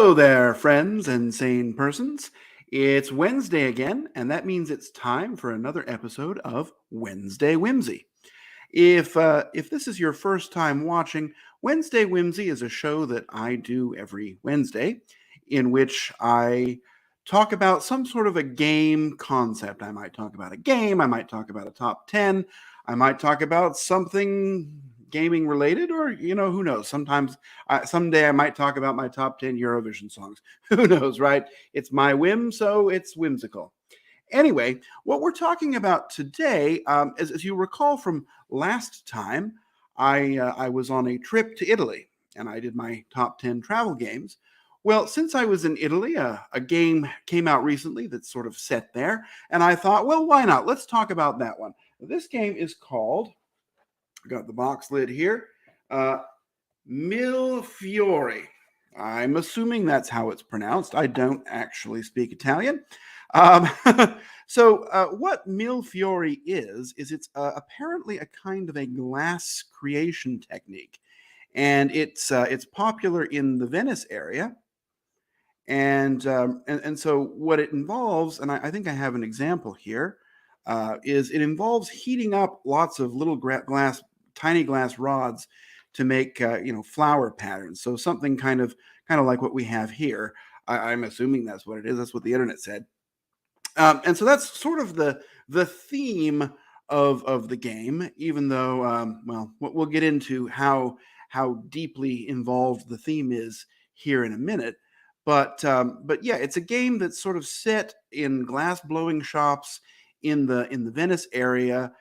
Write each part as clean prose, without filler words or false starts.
Hello there, friends and sane persons. It's Wednesday again, and that means it's time for another episode of Wednesday Whimsy. If this is your first time watching, Wednesday Whimsy is a show that I do every Wednesday, in which I talk about some sort of a game concept. I might talk about a game, I might talk about a top 10, I might talk about something gaming related, or who knows? Someday I might talk about my top 10 Eurovision songs. Who knows, right? It's my whim, so it's whimsical. Anyway, what we're talking about today, as you recall from last time, I was on a trip to Italy and I did my top 10 travel games. Well, since I was in Italy, a game came out recently that's sort of set there, and I thought, well, why not? Let's talk about that one. This game is called, I got the box lid here, Mille Fiori. I'm assuming that's how it's pronounced. I don't actually speak Italian. Um, what Mille Fiori is it's apparently a kind of a glass creation technique, and it's popular in the Venice area. And so what it involves, and I think I have an example here, is it involves heating up lots of little tiny glass rods to make flower patterns. So something kind of like what we have here. I'm assuming that's what it is. That's what the internet said. And so that's sort of the theme of the game. Even though, well, we'll get into how deeply involved the theme is here in a minute. But yeah, it's a game that's sort of set in glass blowing shops in the Venice area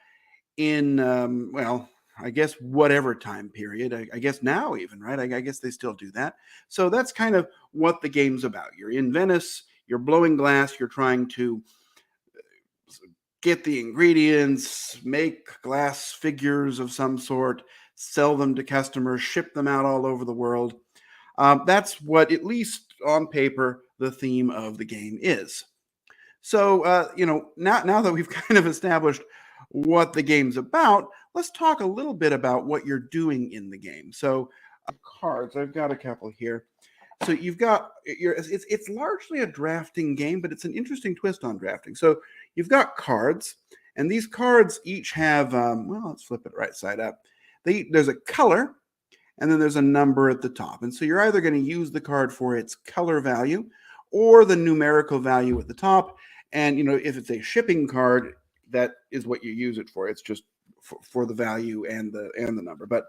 in well, I guess whatever time period. I guess now even, right? I guess they still do that. So that's kind of what the game's about. You're in Venice, you're blowing glass, you're trying to get the ingredients, make glass figures of some sort, sell them to customers, ship them out all over the world. That's what, at least on paper, the theme of the game is. So, now that we've kind of established what the game's about, let's talk a little bit about what you're doing in the game. So, cards, I've got a couple here. So you've got it's largely a drafting game, but it's an interesting twist on drafting. So you've got cards, and these cards each have well, let's flip it right side up. There's a color, and then there's a number at the top. And so you're either going to use the card for its color value or the numerical value at the top. And if it's a shipping card, that is what you use it for. It's just for the value and the number. But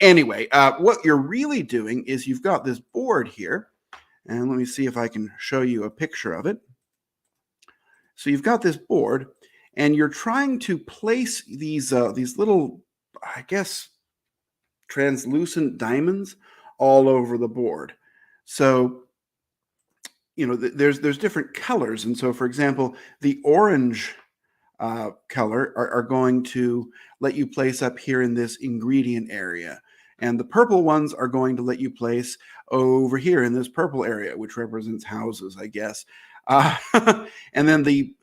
anyway, what you're really doing is you've got this board here, and let me see if I can show you a picture of it. So you've got this board, and you're trying to place these little, I guess, translucent diamonds all over the board. So there's different colors, and so for example, the orange color are going to let you place up here in this ingredient area, and the purple ones are going to let you place over here in this purple area, which represents houses, I guess. And then the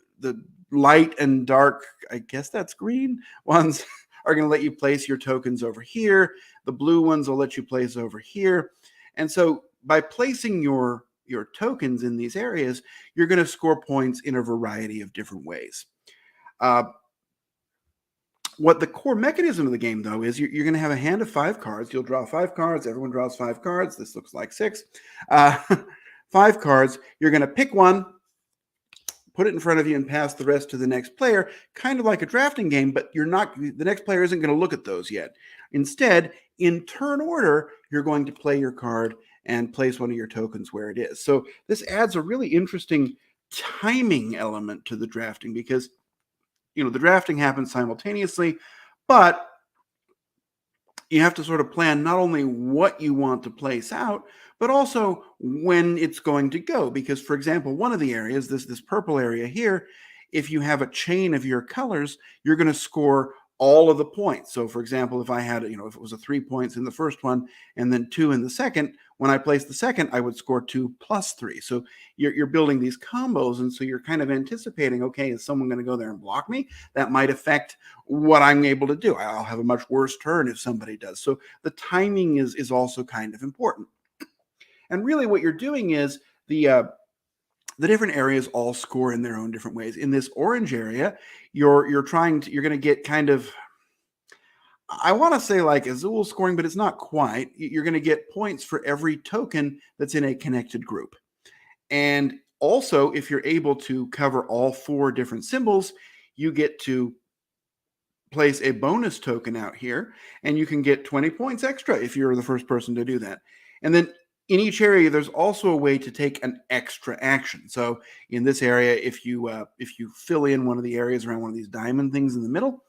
light and dark, I guess that's green ones, are going to let you place your tokens over here. The blue ones will let you place over here. And so by placing your tokens in these areas, you're going to score points in a variety of different ways. What the core mechanism of the game, though, is you're going to have a hand of 5 cards. You'll draw 5 cards. Everyone draws 5 cards. This looks like 6. 5 cards. You're going to pick one, put it in front of you, and pass the rest to the next player, kind of like a drafting game, but the next player isn't going to look at those yet. Instead, in turn order, you're going to play your card and place one of your tokens where it is. So this adds a really interesting timing element to the drafting, because the drafting happens simultaneously, but you have to sort of plan not only what you want to place out, but also when it's going to go. Because, for example, one of the areas, this purple area here, if you have a chain of your colors, you're going to score all of the points. So, for example, if I had, if it was a 3 points in the first one and then 2 in the second, when I placed the second, I would score 2 plus 3. So you're building these combos, and so you're kind of anticipating, okay, is someone going to go there and block me? That might affect what I'm able to do. I'll have a much worse turn if somebody does. So the timing is also kind of important. And really what you're doing is the different areas all score in their own different ways. In this orange area, you're going to get kind of, I want to say like Azul scoring, but it's not quite. You're going to get points for every token that's in a connected group. And also, if you're able to cover all 4 different symbols, you get to place a bonus token out here, and you can get 20 points extra if you're the first person to do that. And then in each area, there's also a way to take an extra action. So in this area, if you fill in one of the areas around one of these diamond things in the middle,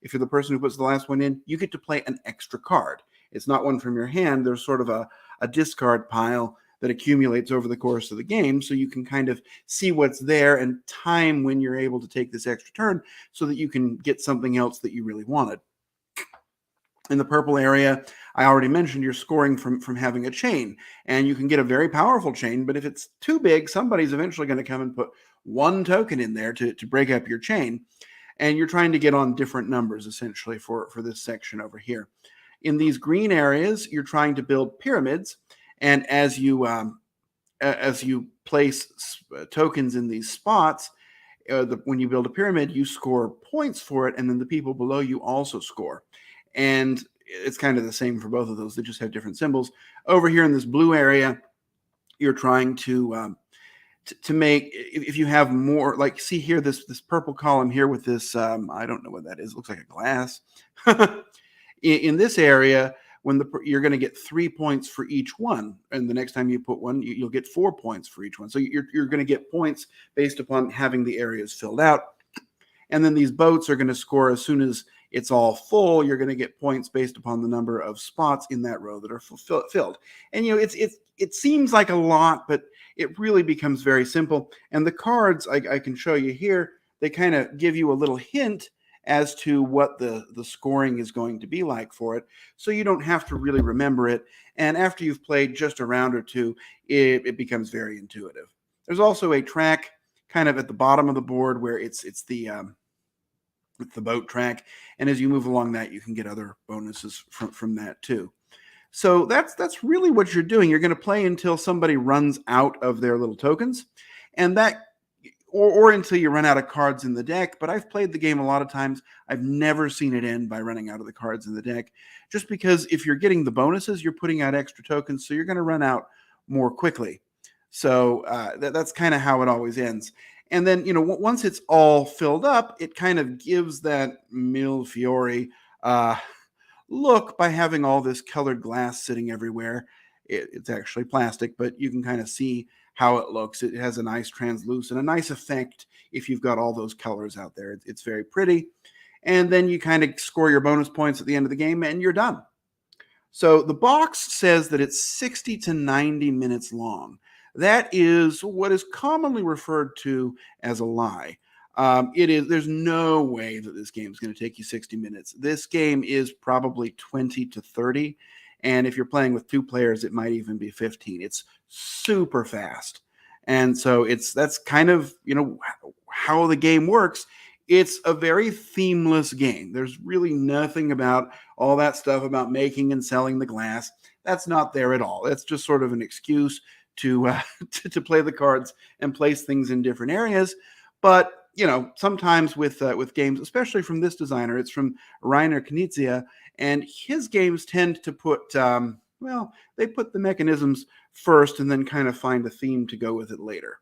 if you're the person who puts the last one in, you get to play an extra card. It's not one from your hand. There's sort of a discard pile that accumulates over the course of the game, so you can kind of see what's there and time when you're able to take this extra turn so that you can get something else that you really wanted. In the purple area, I already mentioned you're scoring from having a chain, and you can get a very powerful chain, but if it's too big, somebody's eventually going to come and put 1 token in there to break up your chain, and you're trying to get on different numbers, essentially, for this section over here. In these green areas, you're trying to build pyramids, and as you place tokens in these spots, when you build a pyramid, you score points for it, and then the people below you also score. And it's kind of the same for both of those. They just have different symbols. Over here in this blue area, you're trying to make, if you have more, like see here, this purple column here with this, I don't know what that is. It looks like a glass. In this area, you're going to get 3 points for each one, and the next time you put one, you'll get 4 points for each one. So you're going to get points based upon having the areas filled out. And then these boats are going to score as soon as it's all full. You're going to get points based upon the number of spots in that row that are filled. And it seems like a lot, but it really becomes very simple. And the cards I can show you here, they kind of give you a little hint as to what the scoring is going to be like for it, so you don't have to really remember it. And after you've played just a round or two, it becomes very intuitive. There's also a track kind of at the bottom of the board where it's the boat track, and as you move along that, you can get other bonuses from that too. So that's really what you're doing. You're going to play until somebody runs out of their little tokens, and that or until you run out of cards in the deck. But I've played the game a lot of times. I've never seen it end by running out of the cards in the deck, just because if you're getting the bonuses, you're putting out extra tokens, so you're going to run out more quickly. So that's kind of how it always ends. And then, once it's all filled up, it kind of gives that Mille Fiori look by having all this colored glass sitting everywhere. It's actually plastic, but you can kind of see how it looks. It has a nice translucent, a nice effect if you've got all those colors out there. It's very pretty. And then you kind of score your bonus points at the end of the game, and you're done. So the box says that it's 60 to 90 minutes long. That is what is commonly referred to as a lie. There's no way that this game is going to take you 60 minutes. This game is probably 20 to 30. And if you're playing with 2 players, it might even be 15. It's super fast. And so that's kind of, how the game works. It's a very themeless game. There's really nothing about all that stuff about making and selling the glass. That's not there at all. It's just sort of an excuse to to play the cards and place things in different areas. But sometimes with games, especially from this designer, it's from Rainer Knizia, and his games tend to put they put the mechanisms first and then kind of find a theme to go with it later.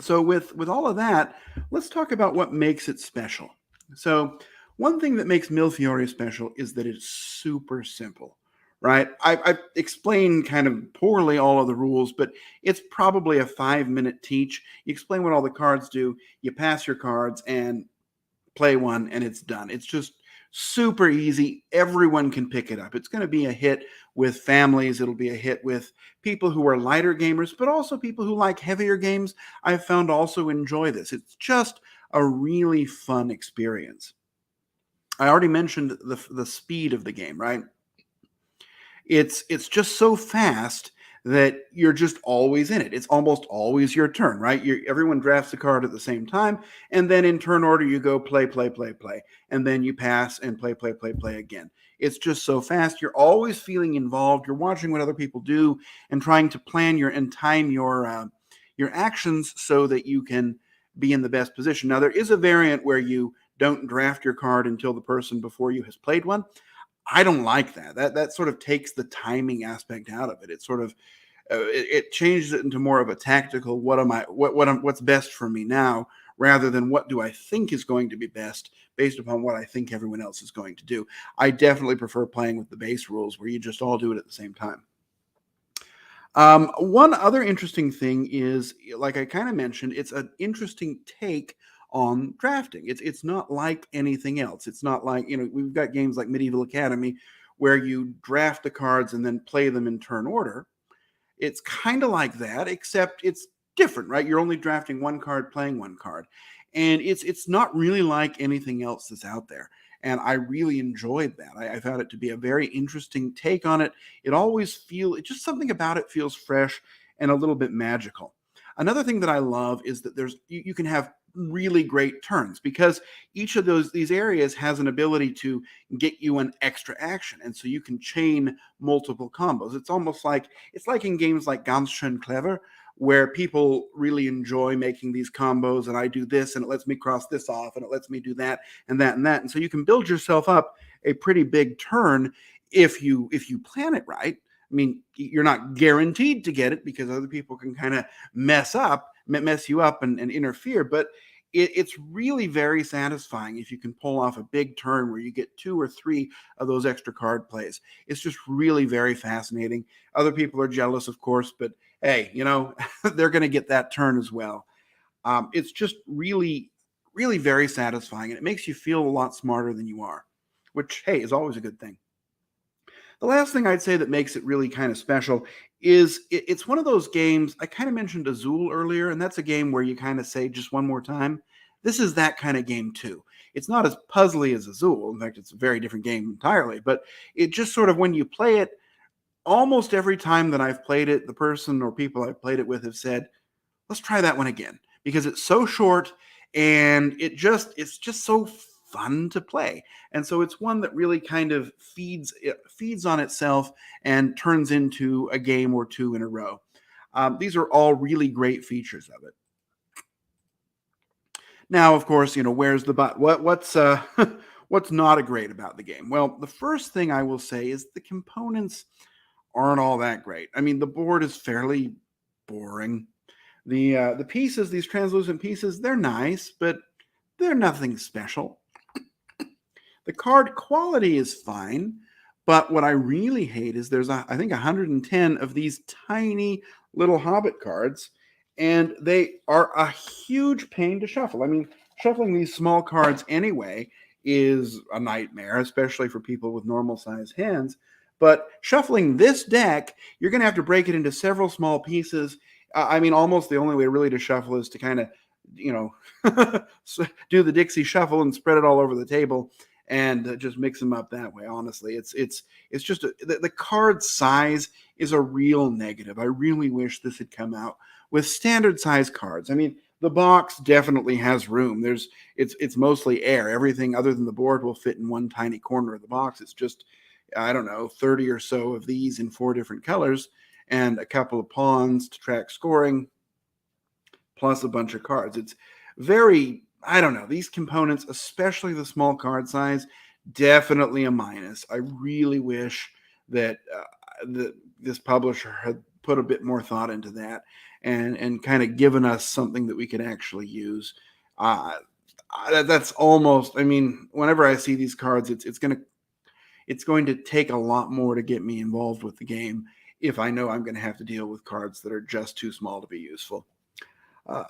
So with all of that, let's talk about what makes it special. So one thing that makes Mille Fiori special is that it's super simple, right? I've explained kind of poorly all of the rules, but it's probably a 5-minute teach. You explain what all the cards do, you pass your cards and play one, and it's done. It's just super easy. Everyone can pick it up. It's going to be a hit with families. It'll be a hit with people who are lighter gamers, but also people who like heavier games, I've found also enjoy this. It's just a really fun experience. I already mentioned the speed of the game, right? It's just so fast that you're just always in it. It's almost always your turn, right? Everyone drafts a card at the same time, and then in turn order you go play, play, play, play, and then you pass and play, play, play, play again. It's just so fast. You're always feeling involved. You're watching what other people do and trying to plan and time your actions so that you can be in the best position. Now, there is a variant where you don't draft your card until the person before you has played one. I don't like that. That sort of takes the timing aspect out of it. It sort of it changes it into more of a tactical what's best for me now, rather than what do I think is going to be best based upon what I think everyone else is going to do. I definitely prefer playing with the base rules where you just all do it at the same time. One other interesting thing is, like I kind of mentioned, it's an interesting take on drafting. It's not like anything else. It's not like, we've got games like Medieval Academy where you draft the cards and then play them in turn order. It's kind of like that, except it's different, right? You're only drafting one card, playing one card. And it's not really like anything else that's out there. And I really enjoyed that. I found it to be a very interesting take on it. It just something about it feels fresh and a little bit magical. Another thing that I love is that you can have really great turns because each of these areas has an ability to get you an extra action, and so you can chain multiple combos. It's like in games like Ganz schön clever, where people really enjoy making these combos, and I do this and it lets me cross this off and it lets me do that and that and that, and so you can build yourself up a pretty big turn if you plan it right. I mean, you're not guaranteed to get it because other people can kind of mess you up and interfere, but it's really very satisfying if you can pull off a big turn where you get 2 or 3 of those extra card plays. It's just really very fascinating. Other people are jealous, of course, but hey, they're going to get that turn as well. It's just really, really very satisfying, and it makes you feel a lot smarter than you are, which, hey, is always a good thing. The last thing I'd say that makes it really kind of special is it's one of those games. I kind of mentioned Azul earlier, and that's a game where you kind of say just one more time. This is that kind of game too. It's not as puzzly as Azul. In fact, it's a very different game entirely, but it just sort of, when you play it, almost every time that I've played it, the person or people I've played it with have said, let's try that one again, because it's so short and it's just so fun to play. And so it's one that really kind of feeds on itself and turns into a game or two in a row. These are all really great features of it. Now, of course, where's the but? What's not a great about the game? Well, the first thing I will say is the components aren't all that great. I mean, the board is fairly boring. The pieces, these translucent pieces, they're nice, but they're nothing special. The card quality is fine, but what I really hate is I think 110 of these tiny little Hobbit cards, and they are a huge pain to shuffle. I mean, shuffling these small cards anyway is a nightmare, especially for people with normal size hands. But shuffling this deck, you're going to have to break it into several small pieces. I mean, almost the only way really to shuffle is to kind of, do the Dixie shuffle and spread it all over the table and just mix them up that way. Honestly, it's just the card size is a real negative. I really wish this had come out with standard size cards. I mean, the box definitely has room. It's mostly air. Everything other than the board will fit in one tiny corner of the box. It's just, I don't know, 30 or so of these in 4 different colors and a couple of pawns to track scoring, plus a bunch of cards. It's very, I don't know, these components, especially the small card size, definitely a minus. I really wish that this publisher had put a bit more thought into that and kind of given us something that we could actually use. That's almost, I mean, whenever I see these cards, it's going to take a lot more to get me involved with the game if I know I'm going to have to deal with cards that are just too small to be useful.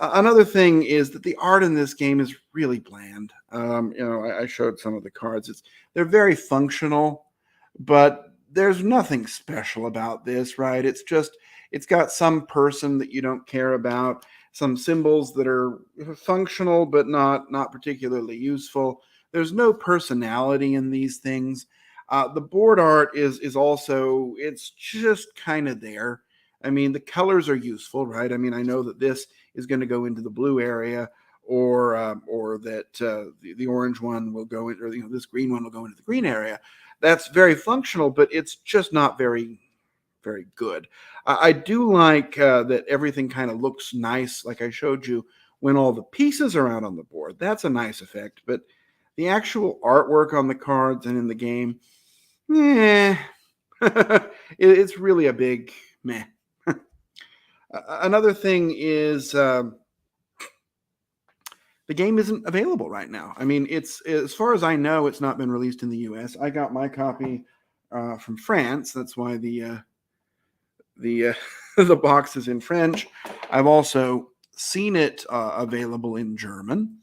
Another thing is that the art in this game is really bland. I showed some of the cards. They're very functional, but there's nothing special about this, right? It's got some person that you don't care about, some symbols that are functional but not particularly useful. There's no personality in these things. The board art is also, it's just kind of there. I mean, the colors are useful, right? I mean, I know that this is going to go into the blue area, or that the orange one will go in, or this green one will go into the green area. That's very functional, but it's just not very good. I do like that everything kind of looks nice, like I showed you, when all the pieces are out on the board. That's a nice effect, but the actual artwork on the cards and in the game, yeah, it's really a big meh. Another thing is the game isn't available right now. I mean, it's, as far as I know, it's not been released in the U.S. I got my copy from France. That's why the the box is in French. I've also seen it available in German,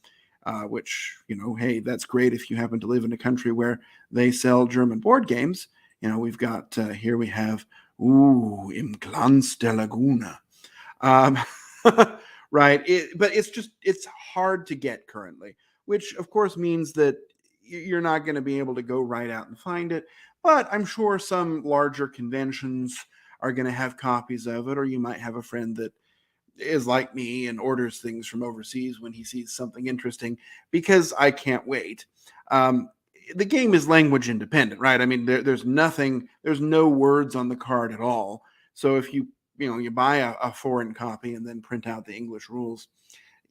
which, hey, that's great if you happen to live in a country where they sell German board games. We've got here we have Im Glanz der Laguna. Um, right. But it's hard to get currently, which of course means that you're not going to be able to go right out and find it. But I'm sure some larger conventions are going to have copies of it, or you might have a friend that is like me and orders things from overseas when he sees something interesting, because I can't wait. The game is language independent, right? I mean, there's no words on the card at all. So if you buy a foreign copy and then print out the English rules,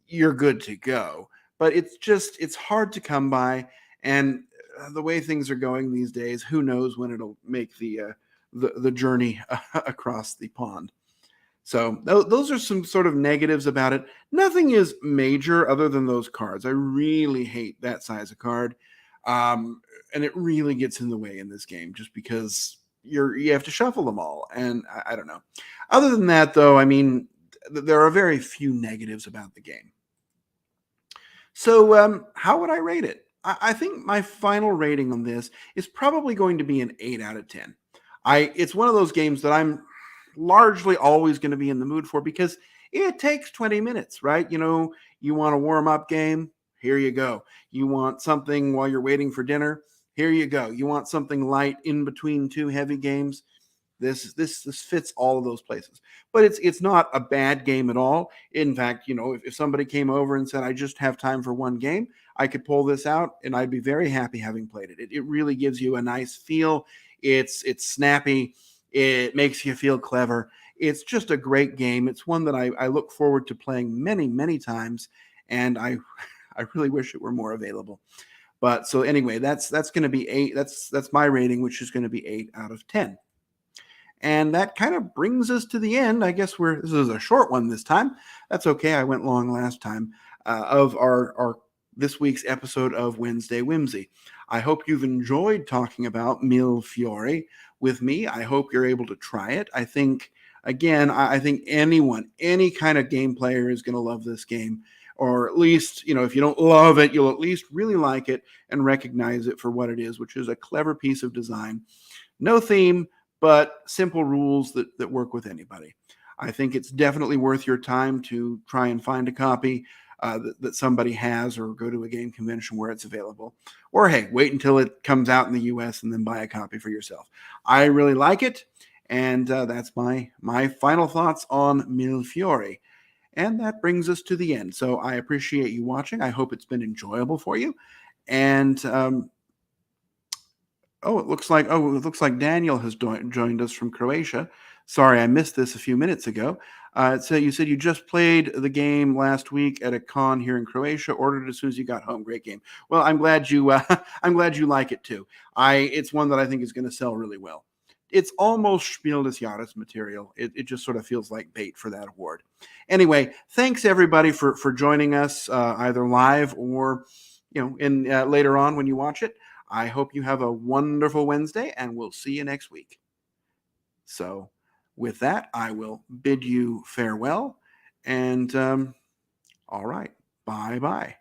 you're good to go. But it's hard to come by, and the way things are going these days, who knows when it'll make the journey across the pond. So those are some sort of negatives about it. Nothing is major other than those cards. I really hate that size of card, and it really gets in the way in this game, just because you have to shuffle them all, and I don't know. Other than that, though, I mean, there are very few negatives about the game. So how would I rate it? I think my final rating on this is probably going to be an 8 out of 10. It's one of those games that I'm largely always going to be in the mood for, because it takes 20 minutes, right? You want a warm up game? Here you go. You want something while you're waiting for dinner? Here you go. You want something light in between two heavy games? This fits all of those places. But it's not a bad game at all. In fact, if somebody came over and said, I just have time for one game, I could pull this out and I'd be very happy having played it. It really gives you a nice feel. It's snappy. It makes you feel clever. It's just a great game. It's one that I look forward to playing many, many times, and I really wish it were more available. But so anyway, that's going to be 8. That's my rating, which is going to be 8 out of 10. And that kind of brings us to the end. I guess this is a short one this time. That's okay. I went long last time of our this week's episode of Wednesday Whimsy. I hope you've enjoyed talking about Mille Fiori with me. I hope you're able to try it. I think, again, I think any kind of game player is going to love this game. Or at least, if you don't love it, you'll at least really like it and recognize it for what it is, which is a clever piece of design. No theme, but simple rules that work with anybody. I think it's definitely worth your time to try and find a copy that somebody has, or go to a game convention where it's available. Or hey, wait until it comes out in the US and then buy a copy for yourself. I really like it, and that's my final thoughts on Mille Fiori. And that brings us to the end. So I appreciate you watching. I hope it's been enjoyable for you. And it looks like Daniel has joined us from Croatia. Sorry, I missed this a few minutes ago. So you said you just played the game last week at a con here in Croatia. Ordered it as soon as you got home. Great game. Well, I'm glad you like it too. It's one that I think is going to sell really well. It's almost Spiel des Jahres material. It just sort of feels like bait for that award. Anyway, thanks everybody for joining us either live or in later on when you watch it. I hope you have a wonderful Wednesday, and we'll see you next week. So with that, I will bid you farewell, and all right, bye-bye.